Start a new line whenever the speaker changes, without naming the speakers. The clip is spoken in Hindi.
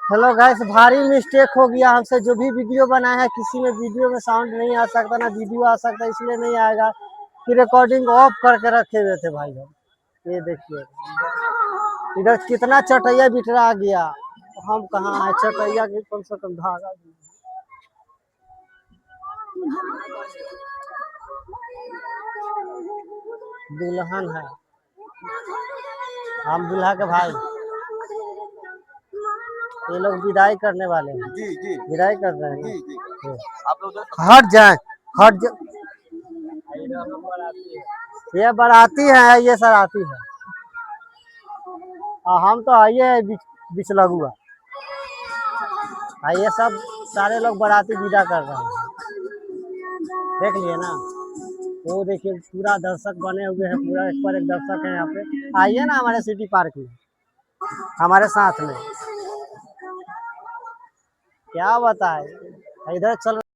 हेलो गाइस, भारी मिस्टेक हो गया हमसे। जो भी वीडियो बनाया है किसी में वीडियो में साउंड नहीं आ सकता, ना वीडियो आ सकता, इसलिए नहीं आएगा कि रिकॉर्डिंग ऑफ करके रखे हुए थे भाई हम। ये देखिए इधर कितना चटैया बिटरा गया। हम कहाँ है चटैया की कम से कम धागा दुल्हन है, हम दूल्हा के भाई। ये लोग विदाई करने वाले हैं। जी जी विदाई कर रहे हैं। जी जी आप लोग हट जाए, हट जा। ये बाराती है, ये सराती है। हम तो आइए बीच लगुआ। ये सब सारे लोग बाराती विदा कर रहे हैं, देख लिए ना। वो देखिए पूरा दर्शक बने हुए हैं, पूरा एक पर एक दर्शक है यहाँ पे। आइए ना हमारे सिटी पार्क में हमारे साथ में। क्या बताए, इधर चल